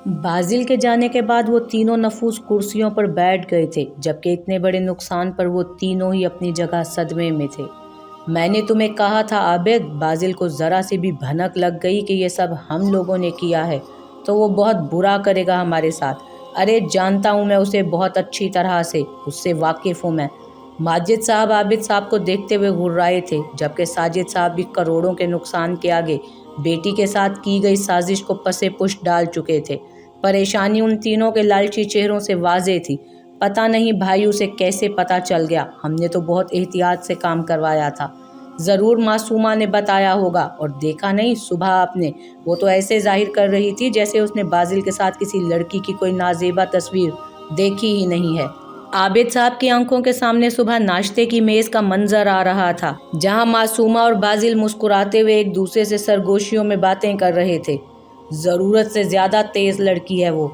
बाजिल के जाने के बाद वो तीनों नफूस कुर्सियों पर बैठ गए थे, जबकि इतने बड़े नुकसान पर वो तीनों ही अपनी जगह सदमे में थे। मैंने तुम्हें कहा था आबिद, बाजिल को ज़रा सी भी भनक लग गई कि ये सब हम लोगों ने किया है तो वो बहुत बुरा करेगा हमारे साथ। अरे जानता हूँ मैं उसे बहुत अच्छी तरह से, उससे वाकिफ़ हूँ मैं। माजिद साहब आबिद साहब को देखते हुए घुर्राए थे, जबकि साजिद साहब भी करोड़ों के नुकसान के आगे बेटी के साथ की गई साजिश को पसे पुष्ट डाल चुके थे। परेशानी उन तीनों के लालची चेहरों से वाज़ेह थी। पता नहीं भाई उसे कैसे पता चल गया, हमने तो बहुत एहतियात से काम करवाया था। ज़रूर मासूमा ने बताया होगा। और देखा नहीं सुबह आपने, वो तो ऐसे जाहिर कर रही थी जैसे उसने बाजिल के साथ किसी लड़की की कोई नाजेबा तस्वीर देखी ही नहीं है। आबिद साहब की आंखों के सामने सुबह नाश्ते की मेज़ का मंजर आ रहा था, जहां मासूमा और बाजिल मुस्कुराते हुए एक दूसरे से सरगोशियों में बातें कर रहे थे। ज़रूरत से ज़्यादा तेज़ लड़की है वो,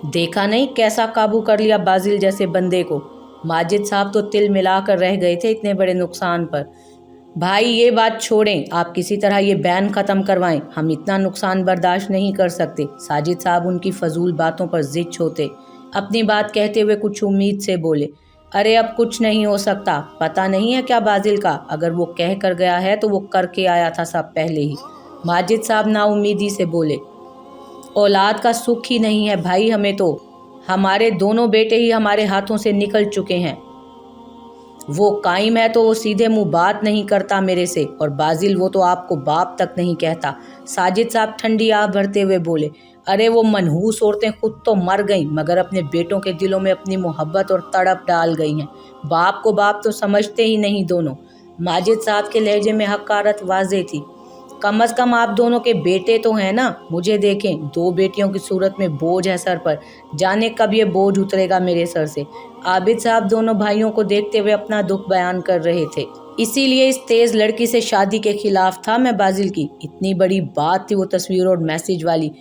देखा नहीं कैसा काबू कर लिया बाजिल जैसे बंदे को। माजिद साहब तो तिल मिला कर रह गए थे इतने बड़े नुकसान पर। भाई ये बात छोड़ें, आप किसी तरह ये बैन ख़त्म करवाएं, हम इतना नुकसान बर्दाश्त नहीं कर सकते। साजिद साहब उनकी फजूल बातों पर जिद होते अपनी बात कहते हुए कुछ उम्मीद से बोले। अरे अब कुछ नहीं हो सकता, पता नहीं है क्या बाजिल का, अगर वो कह कर गया है तो वो करके आया था सब पहले ही। माजिद साहब नाउम्मीदी से बोले। औलाद का सुख ही नहीं है भाई हमें तो, हमारे दोनों बेटे ही हमारे हाथों से निकल चुके हैं। वो कायम है तो वो सीधे मुंह बात नहीं करता मेरे से, और बाजिल वो तो आपको बाप तक नहीं कहता। साजिद साहब ठंडी आह भरते हुए बोले। अरे वो मनहूस औरतें खुद तो मर गईं, मगर अपने बेटों के दिलों में अपनी मोहब्बत और तड़प डाल गई हैं। बाप को बाप तो समझते ही नहीं दोनों। माजिद साहब के लहजे में हकारत वाज़ेह थी। कम अज़ कम आप दोनों के बेटे तो हैं ना, मुझे देखें, दो बेटियों की सूरत में बोझ है सर पर, जाने कब ये बोझ उतरेगा मेरे सर से। आबिद साहब दोनों भाइयों को देखते हुए अपना दुख बयान कर रहे थे। इसीलिए इस तेज़ लड़की से शादी के खिलाफ था मैं बाजिल की, इतनी बड़ी बात थी वो तस्वीर और मैसेज वाली।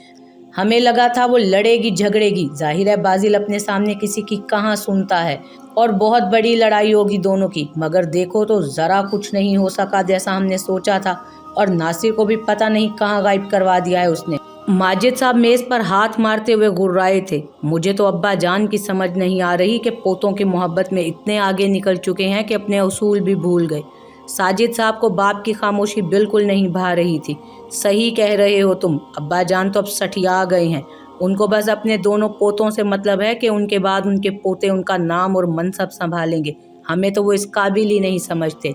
हमें लगा था वो लड़ेगी झगड़ेगी, जाहिर है बाजिल अपने सामने किसी की कहाँ सुनता है, और बहुत बड़ी लड़ाई होगी दोनों की, मगर देखो तो ज़रा कुछ नहीं हो सका जैसा हमने सोचा था, और नासिर को भी पता नहीं कहाँ गायब करवा दिया है उसने। माजिद साहब मेज़ पर हाथ मारते हुए गुर्राए थे। मुझे तो अब्बा जान की समझ नहीं आ रही कि पोतों की मोहब्बत में इतने आगे निकल चुके हैं कि अपने उसूल भी भूल गए। साजिद साहब को बाप की खामोशी बिल्कुल नहीं भा रही थी। सही कह रहे हो तुम, अब्बा जान तो अब सठिया गए हैं। उनको बस अपने दोनों पोतों से मतलब है कि उनके बाद उनके पोते उनका नाम और मनसब संभालेंगे। हमें तो वो इस काबिल ही नहीं समझते।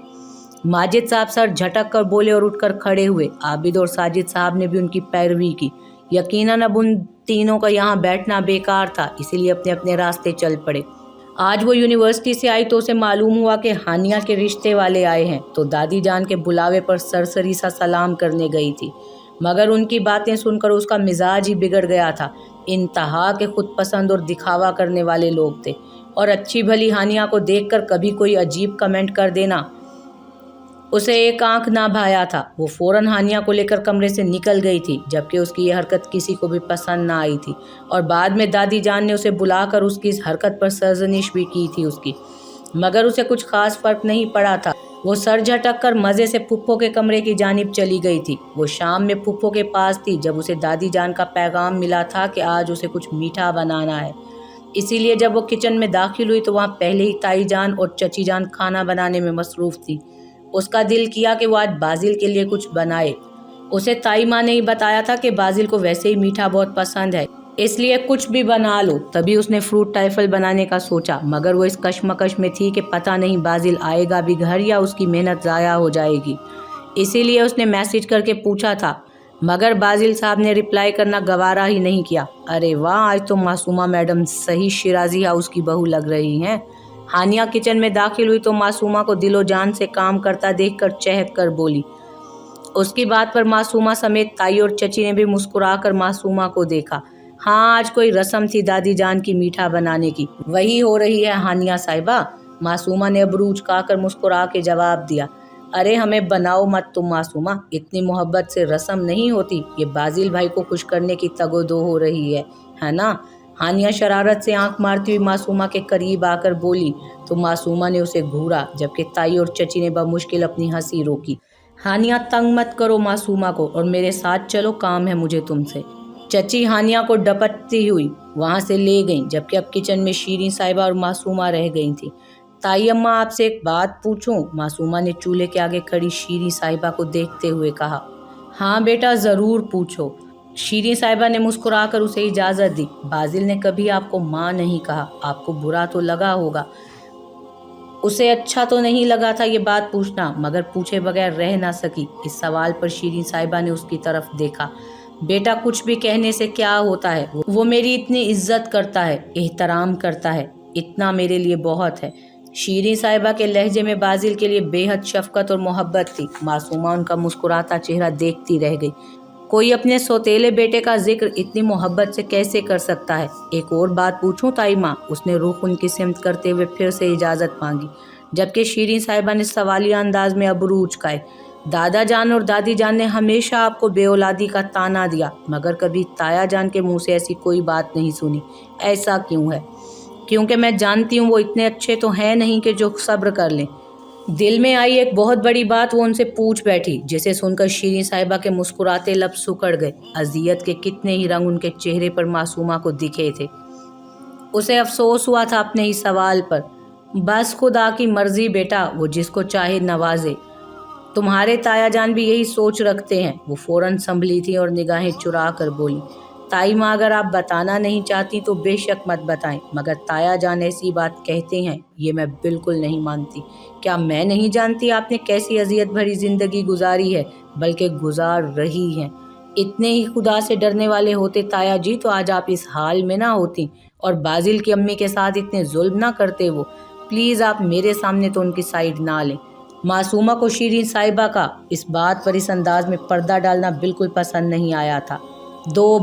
माजिद साहब सर झटक कर बोले और उठकर खड़े हुए। आबिद और साजिद साहब ने भी उनकी पैरवी की। यकीनन अब उन तीनों का यहाँ बैठना बेकार था, इसीलिए अपने अपने रास्ते चल पड़े। आज वो यूनिवर्सिटी से आई तो उसे मालूम हुआ कि हानिया के रिश्ते वाले आए हैं, तो दादी जान के बुलावे पर सरसरी सा सलाम करने गई थी, मगर उनकी बातें सुनकर उसका मिजाज ही बिगड़ गया था। इंतहा के खुद पसंद और दिखावा करने वाले लोग थे, और अच्छी भली हानिया को देखकर कभी कोई अजीब कमेंट कर देना उसे एक आंख ना भाया था। वो फौरन हानिया को लेकर कमरे से निकल गई थी, जबकि उसकी ये हरकत किसी को भी पसंद ना आई थी, और बाद में दादी जान ने उसे बुलाकर उसकी इस हरकत पर सरजनिश भी की थी उसकी, मगर उसे कुछ खास फर्क नहीं पड़ा था। वो सर झटक कर मज़े से फुप्पो के कमरे की जानिब चली गई थी। वो शाम में फुप्पो के पास थी जब उसे दादी जान का पैगाम मिला था कि आज उसे कुछ मीठा बनाना है। इसीलिए जब वो किचन में दाखिल हुई तो वहाँ पहले ही ताई जान और चची जान खाना बनाने में मसरूफ़ थी। उसका दिल किया कि वो आज बाजिल के लिए कुछ बनाए। उसे ताई माँ ने ही बताया था कि बाजिल को वैसे ही मीठा बहुत पसंद है, इसलिए कुछ भी बना लो। तभी उसने फ्रूट टाइफल बनाने का सोचा, मगर वो इस कश्मकश में थी कि पता नहीं बाजिल आएगा भी घर या उसकी मेहनत ज़ाया हो जाएगी। इसीलिए उसने मैसेज करके पूछा था, मगर बाजिल साहब ने रिप्लाई करना गवारा ही नहीं किया। अरे वाह, आज तो मासूमा मैडम सही शिराजी हाउस की बहू लग रही हैं। हानिया किचन में दाखिल हुई तो मासूमा को दिलो जान से काम करता देखकर चहक कर बोली। उसकी बात पर मासूमा समेत ताई और चची ने भी मुस्कुराकर मासूमा को देखा। हाँ, आज कोई रस्म थी दादी जान की मीठा बनाने की, वही हो रही है हानिया साहिबा। मासूमा ने अबरूज खाकर मुस्कुरा के जवाब दिया। अरे हमें बनाओ मत तुम मासूमा, इतनी मोहब्बत से रस्म नहीं होती, ये बाजिल भाई को खुश करने की तगोदो हो रही है ना। हानिया शरारत से आंख मारती हुई मासूमा के करीब आकर बोली तो मासूमा ने उसे घूरा, जबकि ताई और चची ने बमुश्किल अपनी हंसी रोकी। हानिया, तंग मत करो मासूमा को और मेरे साथ चलो, काम है मुझे तुमसे। चची हानिया को डपटती हुई वहाँ से ले गईं, जबकि अब किचन में शीरीं साहिबा और मासूमा रह गई थी। ताई अम्मा, आपसे एक बात पूछूं? मासूमा ने चूल्हे के आगे खड़ी शीरीं साहिबा को देखते हुए कहा। हाँ बेटा, ज़रूर पूछो। शीरीं साहिबा ने मुस्कुराकर उसे इजाज़त दी। बाजिल ने कभी आपको माँ नहीं कहा, आपको बुरा तो लगा होगा। उसे अच्छा तो नहीं लगा था ये बात पूछना, मगर पूछे बगैर रह ना सकी। इस सवाल पर शीरीं साहिबा ने उसकी तरफ देखा। बेटा, कुछ भी कहने से क्या होता है, वो मेरी इतनी इज्जत करता है, एहतराम करता है, इतना मेरे लिए बहुत है। शीरीं साहिबा के लहजे में बाजिल के लिए बेहद शफकत और मोहब्बत थी। मासूमा उनका मुस्कुराता चेहरा देखती रह गई। कोई अपने सौतेले बेटे का जिक्र इतनी मोहब्बत से कैसे कर सकता है? एक और बात पूछूं ताई माँ? उसने रुख उनकी सिमत करते हुए फिर से इजाज़त मांगी, जबकि शीरीं साहिबा ने सवालिया अंदाज में अबरू उचकाए। दादा जान और दादी जान ने हमेशा आपको बेऔलादी का ताना दिया, मगर कभी ताया जान के मुंह से ऐसी कोई बात नहीं सुनी। ऐसा क्यों है? क्योंकि मैं जानती हूँ वो इतने अच्छे तो हैं नहीं कि जो सब्र कर लें। दिल में आई एक बहुत बड़ी बात वो उनसे पूछ बैठी, जिसे सुनकर शीरीं साहिबा के मुस्कुराते लब सुकड़ गए। अजियत के कितने ही रंग उनके चेहरे पर मासूमा को दिखे थे। उसे अफसोस हुआ था अपने ही सवाल पर। बस खुदा की मर्जी बेटा, वो जिसको चाहे नवाजे। तुम्हारे ताया जान भी यही सोच रखते हैं। वो फौरन संभली थी और निगाहें चुरा कर बोली, ताई माँ, अगर आप बताना नहीं चाहती तो बेशक मत बताएं, मगर ताया जान ऐसी बात कहते हैं ये मैं बिल्कुल नहीं मानती। क्या मैं नहीं जानती आपने कैसी अजियत भरी जिंदगी गुजारी है, बल्कि गुजार रही हैं? इतने ही खुदा से डरने वाले होते ताया जी तो आज आप इस हाल में ना होती, और बाजिल की अम्मी के साथ इतने जुल्म ना करते वो। प्लीज़ आप मेरे सामने तो उनकी साइड ना लें। मासूमा को शीरीं साहिबा का इस बात पर इस अंदाज में पर्दा डालना बिल्कुल पसंद नहीं आया था। दो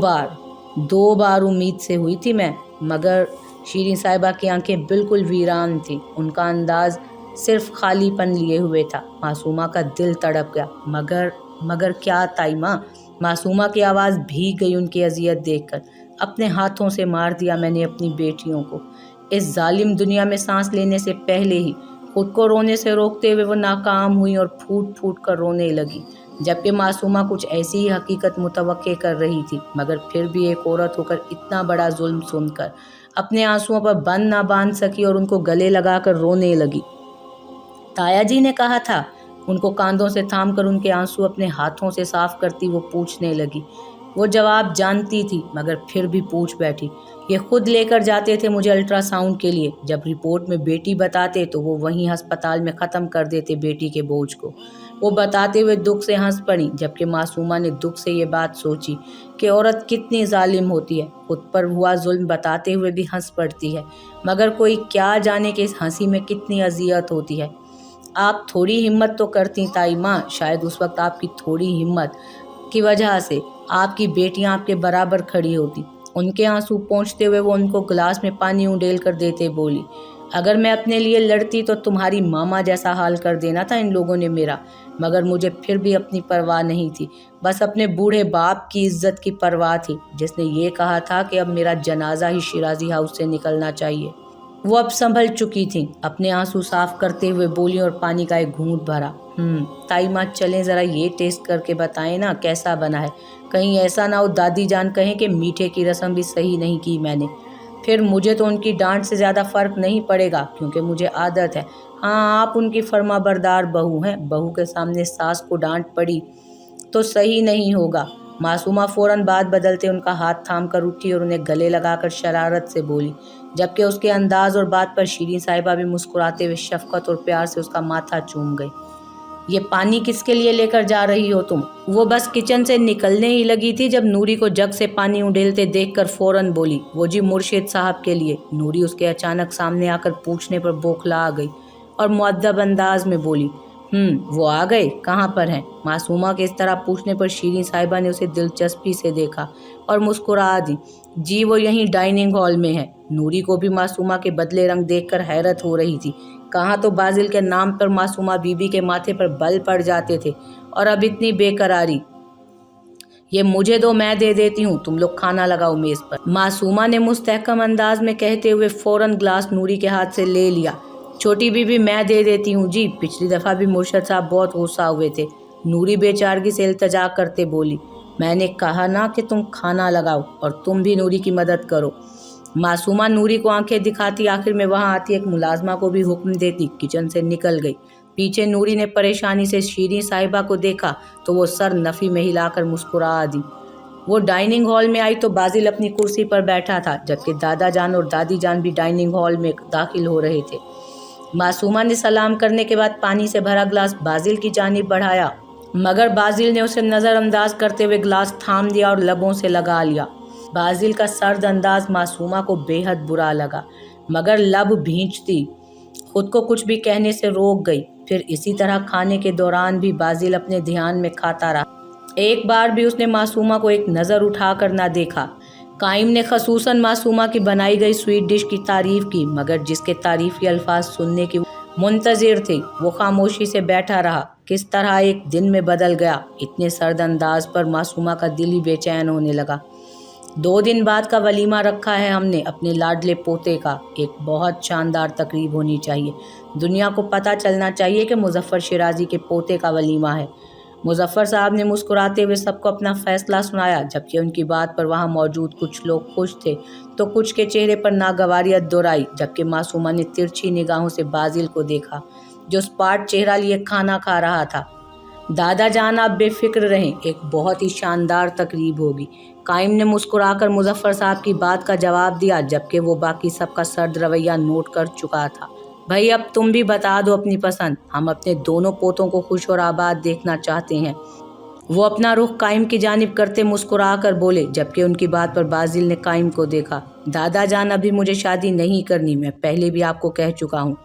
बार उम्मीद से हुई थी मैं, मगर शीरीं साहिबा की आंखें बिल्कुल वीरान थी। उनका अंदाज सिर्फ खालीपन लिए हुए था। मासूमा का दिल तड़प गया। मगर क्या ताई माँ? मासूमा की आवाज़ भीग गई उनकी अजियत देखकर। अपने हाथों से मार दिया मैंने अपनी बेटियों को। इस जालिम दुनिया में सांस लेने से पहले ही खुद को रोने से रोकते हुए वो नाकाम हुई और फूट फूट कर रोने लगी, जबकि मासूमा कुछ ऐसी ही हकीकत मुतवक्के कर रही थी, मगर फिर भी एक औरत होकर इतना बड़ा जुल्म सुनकर अपने आंसुओं पर बंद ना बांध सकी और उनको गले लगाकर रोने लगी। ताया जी ने कहा था। उनको कांधों से थामकर उनके आंसू अपने हाथों से साफ करती वो पूछने लगी। वो जवाब जानती थी, मगर फिर भी पूछ बैठी। ये खुद लेकर जाते थे मुझे अल्ट्रासाउंड के लिए। जब रिपोर्ट में बेटी बताते तो वो वहीं अस्पताल में ख़त्म कर देते बेटी के बोझ को। वो बताते हुए दुख से हंस पड़ी, जबकि मासूमा ने दुख से ये बात सोची कि औरत कितनी जालिम होती है। खुद पर हुआ जुल्म बताते हुए भी हंस पड़ती है, मगर कोई क्या जाने कि इस हंसी में कितनी अजियत होती है। आप थोड़ी हिम्मत तो करती ताई माँ। शायद उस वक्त आपकी थोड़ी हिम्मत की वजह से आपकी बेटियां आपके बराबर खड़ी होती। उनके आंसू पोंछते हुए वो उनको गिलास में पानी उंडेल कर देते बोली, अगर मैं अपने लिए लड़ती तो तुम्हारी मामा जैसा हाल कर देना था इन लोगों ने मेरा। मगर मुझे फिर भी अपनी परवाह नहीं थी, बस अपने बूढ़े बाप की इज्जत की परवाह थी, जिसने ये कहा था कि अब मेरा जनाजा ही शिराजी हाउस से निकलना चाहिए। वो अब संभल चुकी थी। अपने आंसू साफ करते हुए बोली और पानी का एक घूंट भरा। ताई माँ, चलें ज़रा ये टेस्ट करके बताएं ना कैसा बना है। कहीं ऐसा ना हो दादी जान कहें कि मीठे की रस्म भी सही नहीं की मैंने। फिर मुझे तो उनकी डांट से ज़्यादा फ़र्क नहीं पड़ेगा, क्योंकि मुझे आदत है। हाँ, आप उनकी फर्माबरदार बहू हैं। बहू के सामने सास को डांट पड़ी तो सही नहीं होगा। मासूमा फ़ौरन बात बदलते उनका हाथ थाम कर उठी और उन्हें गले लगाकर शरारत से बोली, जबकि उसके अंदाज और बात पर शीरीं साहिबा भी मुस्कुराते हुए शफकत और प्यार से उसका माथा चूम गई। ये पानी किसके लिए लेकर जा रही हो तुम? वो बस किचन से निकलने ही लगी थी जब नूरी को जग से पानी उंडेलते देखकर फौरन बोली, वो जी मुर्शिद साहब के लिए। नूरी उसके अचानक सामने आकर पूछने पर बौखला आ गई और मुअद्दब अंदाज में बोली, वो आ गए? कहाँ पर हैं? मासूमा के इस तरह पूछने पर शीरीं साहिबा ने उसे दिलचस्पी से देखा और मुस्कुरा दी। जी, वो यहीं डाइनिंग हॉल में है। नूरी को भी मासूमा के बदले रंग देखकर हैरत हो रही थी। कहाँ तो बाजिल के नाम पर मासूमा बीबी के माथे पर बल पड़ जाते थे, और अब इतनी बेकरारी। ये मुझे दो, मैं दे देती हूँ, तुम लोग खाना लगाओ मेज़ पर। मासूमा ने मुस्तहकम अंदाज में कहते हुए फौरन ग्लास नूरी के हाथ से ले लिया। छोटी बीबी, मैं दे देती हूँ जी। पिछली दफ़ा भी मुर्शद साहब बहुत गुस्सा हुए थे। नूरी बेचारगी से इल्तजा करते बोली। میں نے کہا نا کہ تم کھانا لگاؤ اور تم بھی نوری کی مدد کرو۔ معصومہ نوری کو آنکھیں دکھاتی آخر میں وہاں آتی ایک ملازمہ کو بھی حکم دیتی کچن سے نکل گئی۔ پیچھے نوری نے پریشانی سے شیریں صاحبہ کو دیکھا تو وہ سر نفی میں ہلا کر مسکرا دی۔ وہ ڈائننگ ہال میں آئی تو بازل اپنی کرسی پر بیٹھا تھا جبکہ دادا جان اور دادی جان بھی ڈائننگ ہال میں داخل ہو رہے تھے۔ معصومہ نے سلام کرنے کے بعد پانی سے بھرا گلاس بازل کی جانب بڑھایا مگر بازل نے اسے نظر انداز کرتے ہوئے گلاس تھام دیا اور لبوں سے لگا لیا۔ بازل کا سرد انداز معصومہ کو بے حد برا لگا مگر لب بھینچتی خود کو کچھ بھی کہنے سے روک گئی۔ پھر اسی طرح کھانے کے دوران بھی بازل اپنے دھیان میں کھاتا رہا۔ ایک بار بھی اس نے معصومہ کو ایک نظر اٹھا کر نہ دیکھا۔ قائم نے خصوصاً معصومہ کی بنائی گئی سویٹ ڈش کی تعریف کی مگر جس کے تعریفی الفاظ سننے کی منتظر تھے وہ خاموشی سے بیٹھا رہا۔ کس طرح ایک دن میں بدل گیا۔ اتنے سرد انداز پر معصومہ کا دل ہی بے چین ہونے لگا۔ 2 دن بعد کا ولیمہ رکھا ہے ہم نے اپنے لاڈلے پوتے کا۔ ایک بہت شاندار تقریب ہونی چاہیے۔ دنیا کو پتہ چلنا چاہیے کہ مظفر شیرازی کے پوتے کا ولیمہ ہے۔ مظفر صاحب نے مسکراتے ہوئے سب کو اپنا فیصلہ سنایا جبکہ ان کی بات پر وہاں موجود کچھ لوگ خوش تھے تو کچھ کے چہرے پر ناگواریت دہرائی جبکہ معصومہ نے ترچھی نگاہوں سے بازل کو دیکھا جو سپاٹ چہرہ لیے کھانا کھا رہا تھا۔ دادا جان آپ بے فکر رہیں، ایک بہت ہی شاندار تقریب ہوگی۔ قائم نے مسکرا کر مظفر صاحب کی بات کا جواب دیا جبکہ وہ باقی سب کا سرد رویہ نوٹ کر چکا تھا۔ بھائی اب تم بھی بتا دو اپنی پسند، ہم اپنے دونوں پوتوں کو خوش اور آباد دیکھنا چاہتے ہیں۔ وہ اپنا رخ قائم کی جانب کرتے مسکرا کر بولے جبکہ ان کی بات پر بازل نے قائم کو دیکھا۔ دادا جان ابھی مجھے شادی نہیں کرنی، میں پہلے بھی آپ کو کہہ چکا ہوں۔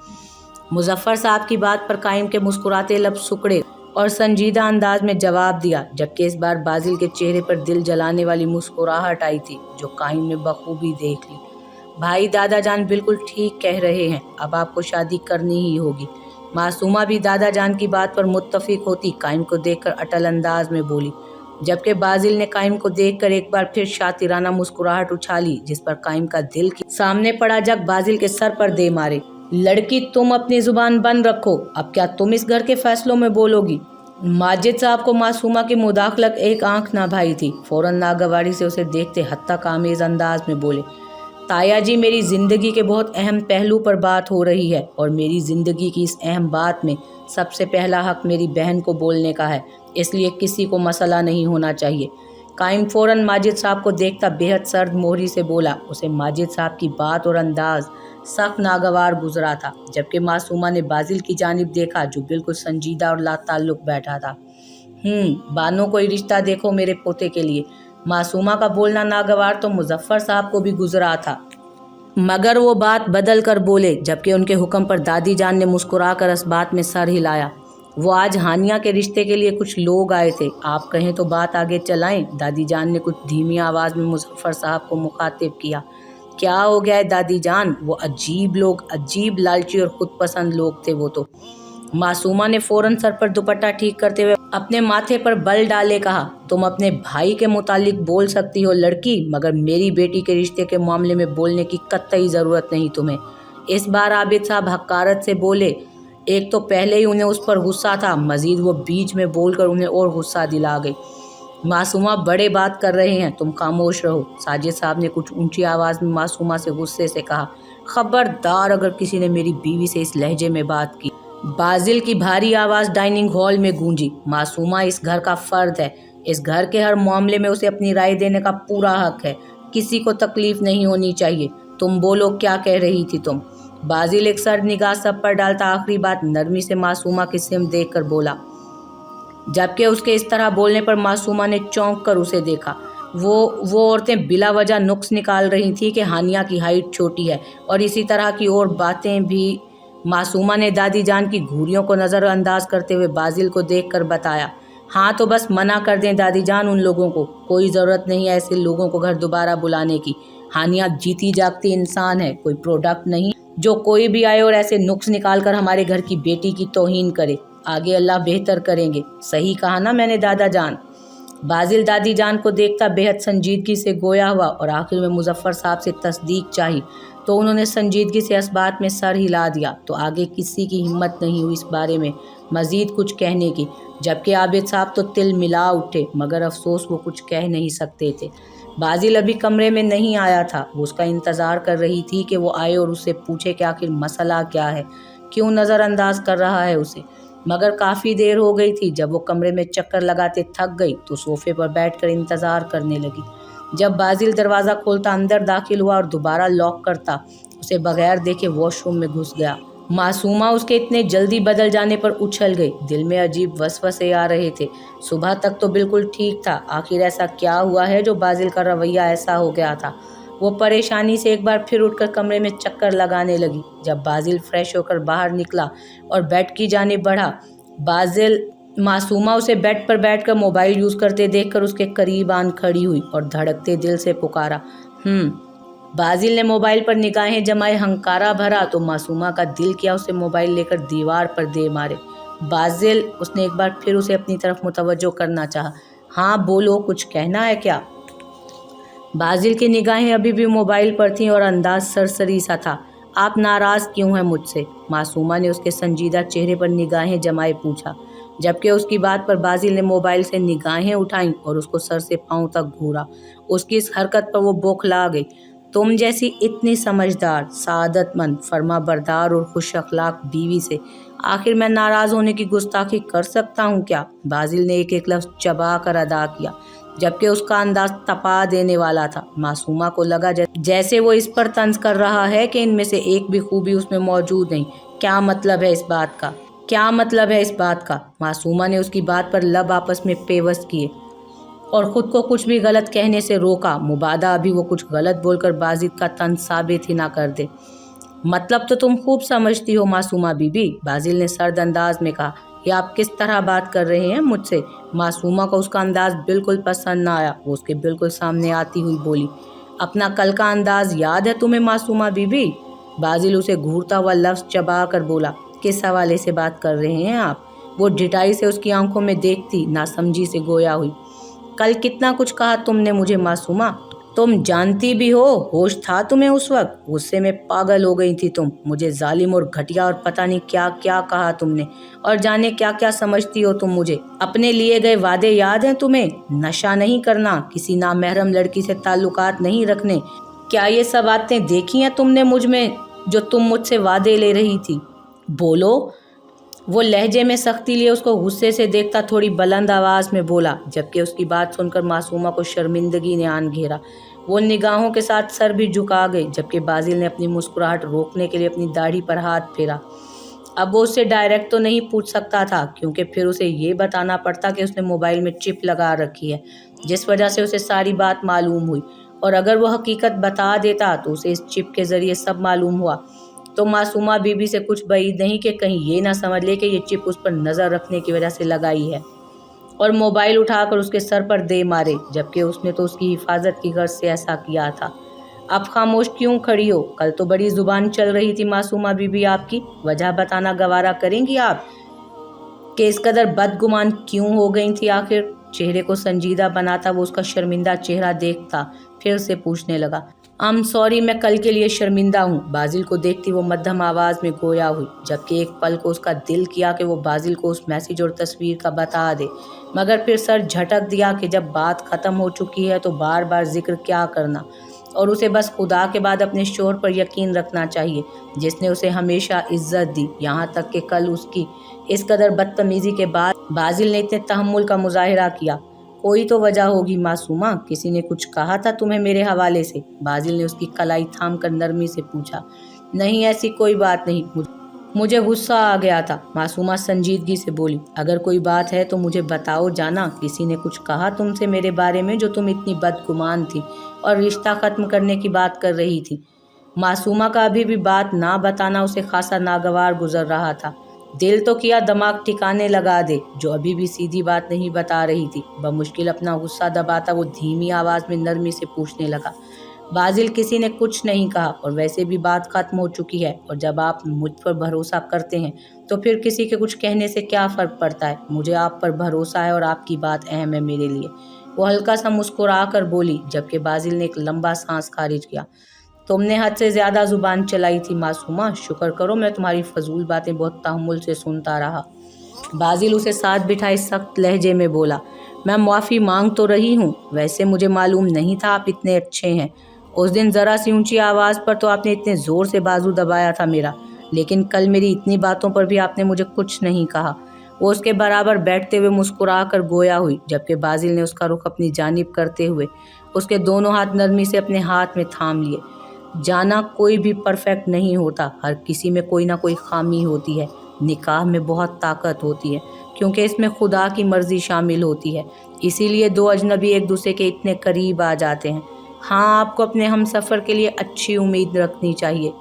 مظفر صاحب کی بات پر قائم کے مسکراتے لب سکڑے اور سنجیدہ انداز میں جواب دیا جبکہ اس بار بازل کے چہرے پر دل جلانے والی مسکراہٹ آئی تھی جو قائم نے بخوبی دیکھ لی۔ بھائی دادا جان بالکل ٹھیک کہہ رہے ہیں، اب آپ کو شادی کرنی ہی ہوگی۔ معصومہ بھی دادا جان کی بات پر متفق ہوتی قائم کو دیکھ کر اٹل انداز میں بولی جبکہ بازل نے قائم کو دیکھ کر ایک بار پھر شاطرانہ مسکراہٹ اچھالی جس پر قائم کا دل کی سامنے پڑا جگ بازل کے سر پر دے مارے۔ لڑکی تم اپنی زبان بند رکھو، اب کیا تم اس گھر کے فیصلوں میں بولو گی؟ ماجد صاحب کو معصومہ کی مداخلت ایک آنکھ نہ بھائی تھی، فوراً ناگواری سے اسے دیکھتے حتیٰ آمیز انداز میں بولے تایا جی میری زندگی کے بہت اہم پہلو پر بات ہو رہی ہے اور میری زندگی کی اس اہم بات میں سب سے پہلا حق میری بہن کو بولنے کا ہے، اس لیے کسی کو مسئلہ نہیں ہونا چاہیے۔ قائم فوراً ماجد صاحب کو دیکھتا بے حد سرد موہری سے بولا۔ اسے ماجد صاحب کی بات اور انداز سخت ناگوار گزرا تھا جبکہ معصومہ نے بازل کی جانب دیکھا جو بالکل سنجیدہ اور لا تعلق بیٹھا تھا۔ بانو کوئی رشتہ دیکھو میرے پوتے کے لیے۔ معصومہ کا بولنا ناگوار تو مظفر صاحب کو بھی گزرا تھا مگر وہ بات بدل کر بولے جبکہ ان کے حکم پر دادی جان نے مسکرا کر اس بات میں سر ہلایا۔ وہ آج ہانیہ کے رشتے کے لیے کچھ لوگ آئے تھے، آپ کہیں تو بات آگے چلائیں۔ دادی جان نے کچھ دھیمی آواز میں مظفر صاحب کو مخاطب کیا۔ کیا ہو گیا ہے دادی جان؟ وہ عجیب لوگ، عجیب لالچی اور خود پسند لوگ تھے وہ تو۔ معصومہ نے فوراً سر پر دوپٹہ ٹھیک کرتے ہوئے اپنے ماتھے پر بل ڈالے کہا، تم اپنے بھائی کے متعلق بول سکتی ہو لڑکی، مگر میری بیٹی کے رشتے کے معاملے میں بولنے کی قطعی ضرورت نہیں تمہیں۔ اس بار عابد صاحب حقارت سے بولے۔ ایک تو پہلے ہی انہیں اس پر غصہ تھا، مزید وہ بیچ میں بول کر انہیں اور غصہ دلا گئی۔ معصومہ بڑے بات کر رہے ہیں، تم خاموش رہو، ساجد صاحب نے کچھ اونچی آواز میں معصومہ سے غصے سے کہا۔ خبردار اگر کسی نے میری بیوی سے اس لہجے میں بات کی۔ بازل کی بھاری آواز ڈائننگ ہال میں گونجی۔ معصومہ اس گھر کا فرد ہے، اس گھر کے ہر معاملے میں اسے اپنی رائے دینے کا پورا حق ہے، کسی کو تکلیف نہیں ہونی چاہیے۔ تم بولو کیا کہہ رہی تھی تم؟ بازل ایک سر نگاہ سب پر ڈالتا آخری بات نرمی سے معصومہ کی سمت دیکھ کر بولا جبکہ اس کے اس طرح بولنے پر معصومہ نے چونک کر اسے دیکھا۔ وہ عورتیں بلا وجہ نقص نکال رہی تھیں کہ ہانیہ کی ہائٹ چھوٹی ہے اور اسی طرح کی اور باتیں بھی۔ معصومہ نے دادی جان کی گھوریوں کو نظر انداز کرتے ہوئے بازل کو دیکھ کر بتایا۔ ہاں تو بس منع کر دیں دادی جان ان لوگوں کو، کوئی ضرورت نہیں ہے ایسے لوگوں کو گھر دوبارہ بلانے کی۔ ہانیہ جیتی جاگتی انسان ہے، کوئی پروڈکٹ نہیں جو کوئی بھی آئے اور ایسے نقص نکال کر ہمارے گھر کی بیٹی کی توہین کرے۔ آگے اللہ بہتر کریں گے، صحیح کہا نا میں نے دادا جان؟ بازل دادی جان کو دیکھتا بے حد سنجیدگی سے گویا ہوا اور آخر میں مظفر صاحب سے تصدیق چاہی۔ तो उन्होंने संजीदगी से इस बात में सर हिला दिया। तो आगे किसी की हिम्मत नहीं हुई इस बारे में मज़ीद कुछ कहने की, जबकि आबिद साहब तो तिल मिला उठे, मगर अफसोस वो कुछ कह नहीं सकते थे। बाजिल अभी कमरे में नहीं आया था। वो उसका इंतज़ार कर रही थी कि वो आए और उससे पूछे कि आखिर मसला क्या है, क्यों नज़रअंदाज कर रहा है उसे। मगर काफ़ी देर हो गई थी। जब वो कमरे में चक्कर लगाते थक गई तो सोफे पर बैठकर इंतज़ार करने लगी। जब बाजिल दरवाज़ा खोलता अंदर दाखिल हुआ और दोबारा लॉक करता, उसे बगैर देखे वॉशरूम में घुस गया। मासूमा उसके इतने जल्दी बदल जाने पर उछल गई। दिल में अजीब वसवसे आ रहे थे। सुबह तक तो बिल्कुल ठीक था, आखिर ऐसा क्या हुआ है जो बाजिल का रवैया ऐसा हो गया था। वो परेशानी से एक बार फिर उठकर कमरे में चक्कर लगाने लगी। जब बाजिल फ्रेश होकर बाहर निकला और बेड की जानिब बढ़ा, बाजिल मासूमा उसे बेड पर बैठकर मोबाइल यूज़ करते देखकर उसके करीब आन खड़ी हुई और धड़कते दिल से पुकारा, बाजिल ने मोबाइल पर निगाहें जमाए हंकारा भरा तो मासूमा का दिल किया उसे मोबाइल लेकर दीवार पर दे मारे। बाजिल, उसने एक बार फिर उसे अपनी तरफ मुतवज्जो करना चाहा। हाँ बोलो, कुछ कहना है क्या? बाजिल की निगाहें अभी भी मोबाइल पर थीं और अंदाज सरसरी सा था। आप नाराज़ क्यों हैं मुझसे? मासूमा ने उसके संजीदा चेहरे पर निगाहें जमाए पूछा, जबकि उसकी बात पर बाजिल ने मोबाइल से निगाहें उठाईं और उसको सर से पांव तक घूरा। उसकी इस हरकत पर वो बौखला गई। तुम जैसी इतनी समझदार, सादतमंद, फर्माबरदार और खुश अखलाक बीवी से आखिर मैं नाराज़ होने की गुस्ताखी कर सकता हूँ क्या? बाजिल ने एक एक लफ्ज़ चबा कर अदा किया, जबकि उसका अंदाज तपा देने वाला था। मासूमा को लगा जैसे वो इस पर तंज कर रहा है कि इनमें से एक भी खूबी उसमें मौजूद नहीं। क्या मतलब है इस बात का? क्या मतलब है इस बात का? मासूमा ने उसकी बात पर लब आपस में पेवस्त किए और ख़ुद को कुछ भी गलत कहने से रोका, मुबादा अभी वो कुछ गलत बोलकर बाजिल का तंज साबित ही ना कर दे। मतलब तो तुम खूब समझती हो मासूमा बीबी, बाजिल ने सर्द अंदाज में कहा। ये आप किस तरह बात कर रहे हैं मुझसे? मासूमा को उसका अंदाज बिल्कुल पसंद ना आया। वो उसके बिल्कुल सामने आती हुई बोली, अपना कल का अंदाज याद है तुम्हें मासूमा बीबी? बाजिल उसे घूरता हुआ लफ्ज़ चबा कर बोला, किस हवाले से बात कर रहे हैं आप? वो ढिठाई से उसकी आंखों में देखती नासमझी से गोया हुई। कल कितना कुछ कहा तुमने मुझे मासूमा, तुम जानती भी हो। होश था तुम्हें उस वक्त? गुस्से में पागल हो गई थी तुम। मुझे जालिम और घटिया और पता नहीं क्या क्या कहा तुमने, और जाने क्या क्या समझती हो तुम मुझे। अपने लिए गए वादे याद हैं तुम्हें? नशा नहीं करना, किसी नामहरम लड़की से ताल्लुकात नहीं रखने। क्या ये सब बातें देखी हैं तुमने मुझ में जो तुम मुझसे वादे ले रही थी? बोलो। वो लहजे में सख्ती लिए उसको गुस्से से देखता थोड़ी बुलंद आवाज़ में बोला, जबकि उसकी बात सुनकर मासूमा को शर्मिंदगी ने आन घेरा। वो निगाहों के साथ सर भी झुका गई, जबकि बाजिल ने अपनी मुस्कुराहट रोकने के लिए अपनी दाढ़ी पर हाथ फेरा। अब वो उससे डायरेक्ट तो नहीं पूछ सकता था, क्योंकि फिर उसे ये बताना पड़ता कि उसने मोबाइल में चिप लगा रखी है, जिस वजह से उसे सारी बात मालूम हुई। और अगर वो हकीकत बता देता तो उसे इस चिप के ज़रिए सब मालूम हुआ। तो मासूमा बीबी से कुछ بعید नहीं कि कहीं ये ना समझ ले कि ये चिप उस पर नज़र रखने की वजह से लगाई है और मोबाइल उठाकर उसके सर पर दे मारे, जबकि उसने तो उसकी हिफाजत की गर्ज से ऐसा किया था। अब खामोश क्यों खड़ी हो? कल तो बड़ी जुबान चल रही थी मासूमा बीबी आपकी। वजह बताना गवारा करेंगी आप कि इस कदर बदगुमान क्यों हो गई थी आखिर? चेहरे को संजीदा बनाता वो उसका शर्मिंदा चेहरा देखता फिर से पूछने लगा, आई एम सॉरी, मैं कल के लिए शर्मिंदा हूँ। बाजिल को देखती वो मध्यम आवाज़ में गोया हुई, जबकि एक पल को उसका दिल किया कि वो बाजिल को उस मैसेज और तस्वीर का बता दे, मगर फिर सर झटक दिया कि जब बात ख़त्म हो चुकी है तो बार बार जिक्र क्या करना, और उसे बस खुदा के बाद अपने शोहर पर यकीन रखना चाहिए जिसने उसे हमेशा इज्जत दी। यहाँ तक कि कल उसकी इस कदर बदतमीज़ी के बाद बाजिल ने इतने तहम्मुल का मुजाहिरा किया। कोई तो वजह होगी मासूमा, किसी ने कुछ कहा था तुम्हें मेरे हवाले से? बाजिल ने उसकी कलाई थाम कर नरमी से पूछा। नहीं, ऐसी कोई बात नहीं, मुझे गुस्सा आ गया था, मासूमा संजीदगी से बोली। अगर कोई बात है तो मुझे बताओ जाना, किसी ने कुछ कहा तुमसे मेरे बारे में जो तुम इतनी बदगुमान थी और रिश्ता ख़त्म करने की बात कर रही थी? मासूमा का अभी भी बात ना बताना उसे खासा नागवार गुजर रहा था। दिल तो किया दिमाग ठिकाने लगा दे, जो अभी भी सीधी बात नहीं बता रही थी। बमुश्किल अपना गुस्सा दबाता वो धीमी आवाज़ में नरमी से पूछने लगा, बाजिल किसी ने कुछ नहीं कहा और वैसे भी बात खत्म हो चुकी है, और जब आप मुझ पर भरोसा करते हैं तो फिर किसी के कुछ कहने से क्या फ़र्क पड़ता है? मुझे आप पर भरोसा है और आपकी बात अहम है मेरे लिए। वो हल्का सा मुस्कुरा कर बोली, जबकि बाजिल ने एक लंबा सांस खारिज किया। तुमने हद से ज़्यादा ज़ुबान चलाई थी मासूमा, शुक्र करो मैं तुम्हारी फजूल बातें बहुत तहम्मुल से सुनता रहा। बाजिल उसे साथ बिठाए सख्त लहजे में बोला, मैं माफ़ी मांग तो रही हूँ, वैसे मुझे मालूम नहीं था आप इतने अच्छे हैं। उस दिन ज़रा सी ऊंची आवाज़ पर तो आपने इतने ज़ोर से बाजू दबाया था मेरा, लेकिन कल मेरी इतनी बातों पर भी आपने मुझे कुछ नहीं कहा। वो उसके बराबर बैठते हुए मुस्कुरा कर गोया हुई, जबकि बाजिल ने उसका रुख अपनी जानिब करते हुए उसके दोनों हाथ नरमी से अपने हाथ में थाम लिए। जाना कोई भी परफेक्ट नहीं होता, हर किसी में कोई ना कोई खामी होती है। निकाह में बहुत ताकत होती है क्योंकि इसमें खुदा की मर्ज़ी शामिल होती है, इसीलिए दो अजनबी एक दूसरे के इतने करीब आ जाते हैं। हाँ, आपको अपने हम सफ़र के लिए अच्छी उम्मीद रखनी चाहिए,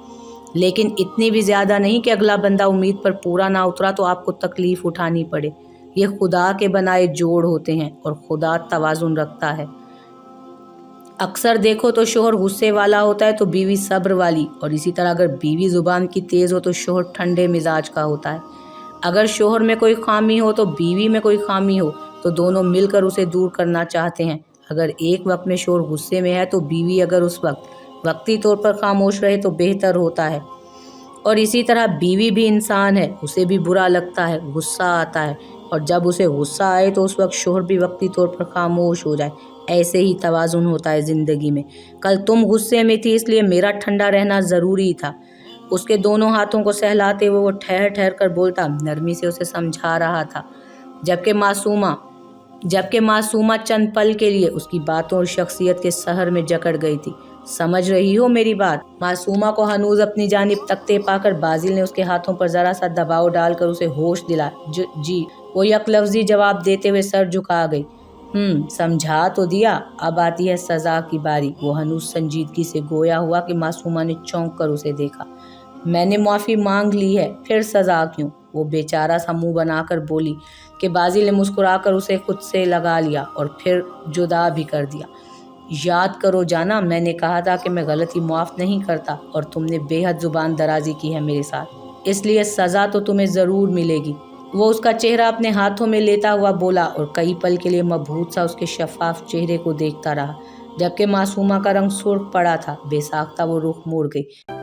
लेकिन इतनी भी ज़्यादा नहीं कि अगला बंदा उम्मीद पर पूरा ना उतरा तो आपको तकलीफ़ उठानी पड़े। ये खुदा के बनाए जोड़ होते हैं और खुदा तवाज़ुन रखता है। अक्सर देखो तो शोहर गुस्से वाला होता है तो बीवी सब्र वाली, और इसी तरह अगर बीवी ज़ुबान की तेज़ हो तो शोहर ठंडे मिजाज का होता है। अगर शोहर में कोई खामी हो तो बीवी में कोई खामी हो तो दोनों मिलकर उसे दूर करना चाहते हैं। अगर एक वक्त में शोहर गुस्से में है तो बीवी अगर उस वक्त वक्ती तौर पर खामोश रहे तो बेहतर होता है। और इसी तरह बीवी भी इंसान है, उसे भी बुरा लगता है, गुस्सा आता है, और जब उसे गुस्सा आए तो उस वक्त शोहर भी वक्ती तौर पर खामोश हो जाए। ऐसे ही तवाज़ुन होता है ज़िंदगी में। कल तुम गुस्से में थी इसलिए मेरा ठंडा रहना ज़रूरी था। उसके दोनों हाथों को सहलाते हुए वो ठहर ठहर कर बोलता, नरमी से उसे समझा रहा था, जबकि मासूमा चंद पल के लिए उसकी बातों और शख्सियत के सहर में जकड़ गई थी। समझ रही हो मेरी बात? मासूमा को हनूज अपनी जानिब तकते पाकर बाजिल ने उसके हाथों पर ज़रा सा दबाव डालकर उसे होश दिलाया। जी, वो यकलफ्ज़ी जवाब देते हुए सर झुका गई। समझा तो दिया, अब आती है सज़ा की बारी। वो हनूज संजीदगी से गोया हुआ कि मासूमा ने चौंक कर उसे देखा। मैंने माफ़ी मांग ली है, फिर सज़ा क्यों? वो बेचारा सा मुँह बनाकर बोली कि बाजिल ने मुस्कुराकर उसे खुद से लगा लिया और फिर जुदा भी कर दिया। याद करो जाना, मैंने कहा था कि मैं गलती माफ़ नहीं करता, और तुमने बेहद ज़ुबान दराजी की है मेरे साथ, इसलिए सज़ा तो तुम्हें ज़रूर मिलेगी। वो उसका चेहरा अपने हाथों में लेता हुआ बोला और कई पल के लिए मबहूत सा उसके शफाफ चेहरे को देखता रहा, जबकि मासूमा का रंग सुर्ख पड़ा था। बेसाख्ता वो रुख मोड़ गई।